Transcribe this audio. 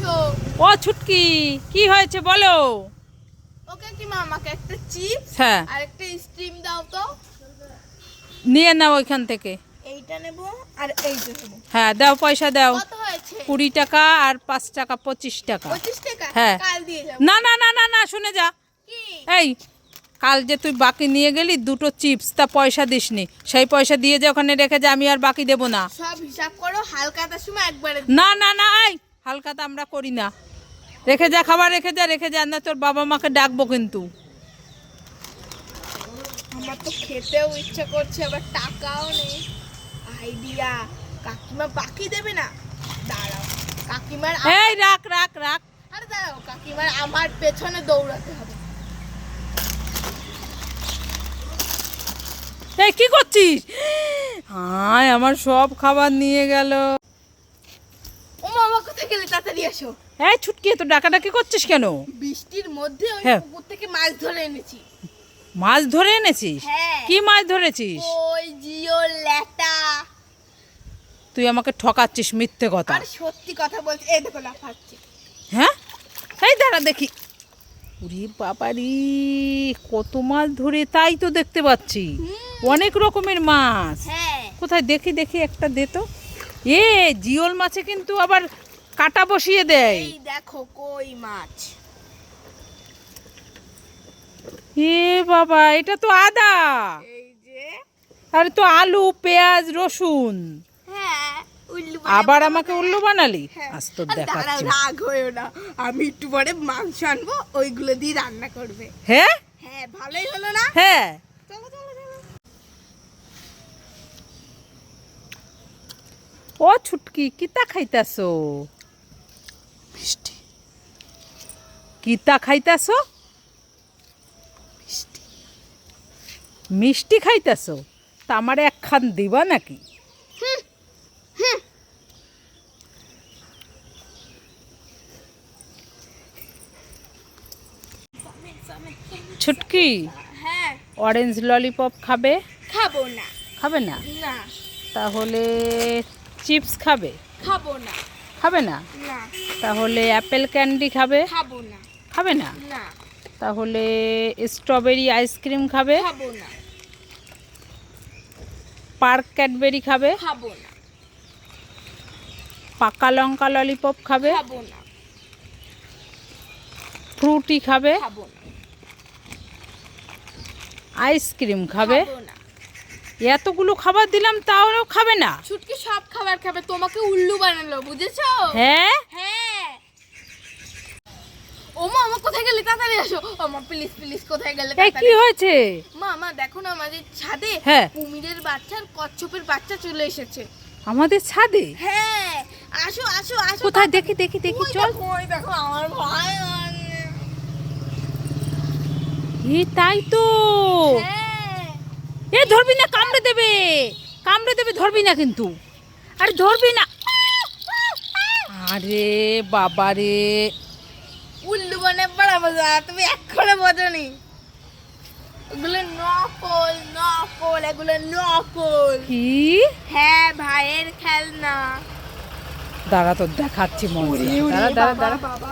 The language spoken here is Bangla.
এসো। ও ছুটকি, কি হয়েছে বলো? ওকে কি মা, আমাকে একটা চিপস হ্যাঁ আর একটা স্টিম দাও তো। নিয়ে নাও ওইখান থেকে। এইটা নেব আর এইটা নেব। হ্যাঁ দাও, পয়সা দাও। কত হয়েছে? 20 টাকা আর 5 টাকা 25 টাকা। 25 টাকা? হ্যাঁ। কাল দিয়ে যাব। না না না না না, শুনে যা। কি? এই কাল যে তুই বাকি নিয়ে গেলি দুটো চিপস, তা পয়সা দিসনি, সেই পয়সা দিয়ে যে ওখানে রেখে যা, আমি আর বাকি দেবো না। সব হিসাব করো, হালকাতার সময় একবারে। না না না, এই হালকাতা আমরা করি না। রেখে যা, খাবার রেখে যা, রেখে যা, না তোর বাবা মাকে ডাকবো কিন্তু। আমার তো খেতেও ইচ্ছা করছে, আবার টাকাও নেই। আইডিয়া, কাকিমা বাকি দেবে না। দাঁড়াও, কাকিমার এই রাখ রাখ রাখ। আরে দাঁড়াও, কাকিমার আমার পেছনে দৌড়াতে হবে। এই কি করছিস? হায়, আমার সব খাবার নিয়ে গেল। ও মামা, কোথায় গেলে? তাড়াতাড়ি এসো। এই ছুটকি, তো ডাকাডাকি করছিস কেন? বৃষ্টির মধ্যে ওই হ্যাঁ। পুকুর থেকে মাছ ধরে এনেছি। মাছ ধরে এনেছিস? হ্যাঁ। কি মাছ ধরেছিস? ওই জিও ল্যাটা। তুই আমাকে ঠকাচ্ছিস, মিথ্যে কথা। আর সত্যি কথা বলছি, এই দেখো লাফাচ্ছে। হ্যাঁ, এই দাঁড়া দেখি। ওরে বাবারি, কত মাছ ধরে, তাই তো দেখতে পাচ্ছি অনেক রকমের মাছ। হ্যাঁ। কোথায় দেখি দেখি, একটা দে তো। এ জিওল মাছে কিন্তু আবার কাটা বসিয়ে দেয়। এই দেখো কই মাছ। এ বাবা, এটা তো আদা। এই যে। আরে তো আলু, পেঁয়াজ, রসুন। হ্যাঁ, উল্লু আবার আমাকে উল্লু বানালি। হ্যাঁ। আজ তো আর দাঁড়াও, দেখাচ্ছি। রাগ হয়েও না, আমি একটু পরে মাংস আনবো, ওইগুলো দিয়ে রান্না করবে। হ্যাঁ হ্যাঁ, ভালোই হলো না? হ্যাঁ। চলো চলো চলো। ও ছুটকি, কিতা খাইতাছো? মিষ্টি কিতা খাইতাছো? মিষ্টি। মিষ্টি খাইতাছো? তা আমার একখান দিবা নাকি? ছুটকি, হ্যাঁ। অরেঞ্জ ললিপপ খাবে? খাবো না। খাবে না? না। তাহলে চিপস খাবে? খাবো না। খাবে না? না। তাহলে অ্যাপেল ক্যান্ডি খাবে? খাবো না। খাবে না? না। তাহলে স্ট্রবেরি আইসক্রিম খাবে? খাবো না। পার্ক ক্যাডবেরি খাবে? খাবো না। পাকা লঙ্কা ললিপপ খাবে? খাবো না। ফ্রুটি খাবে? খাবো না। আইসক্রিম খাবে? খাবো না। এতগুলো খাবার দিলাম তাহলেও খাবে না? ছুটকি সব খাবার খাবে, তোমাকে উল্লু বানালো, বুঝেছো? হ্যাঁ। হ্যাঁ। ও মা, আমার কোথায় গেলে? তাড়াতাড়ি আসো। আমার প্লিজ প্লিজ, কোথায় গেলে? এই কি হয়েছে? মা দেখো না, আমাদের ছাদে হ্যাঁ। কুমিরের বাচ্চা আর কচ্ছপের বাচ্চা চলে এসেছে। আমাদের ছাদে? হ্যাঁ, আসো আসো আসো। কোথায়? দেখি দেখি দেখি, ওই চল। দেখো, ওই দেখো, আমার ভয় মানে। তাই তো। হ্যাঁ। ধরবি না, কামড়ে দেবে, কামড়ে দেবে, ধরবি না কিন্তু। আরে ধরবি না। আরে বাবা রে। উল্লু বানে বড় মজা, তুমি এখনো বোঝোনি। এগুলো নকল নকল, এগুলো নকল। কি? হ্যাঁ, ভাইয়ের খেলনা। দাঁড়া, তো দেখাচ্ছি মজা। দাঁড়া দাঁড়া দাঁড়া। বাবা।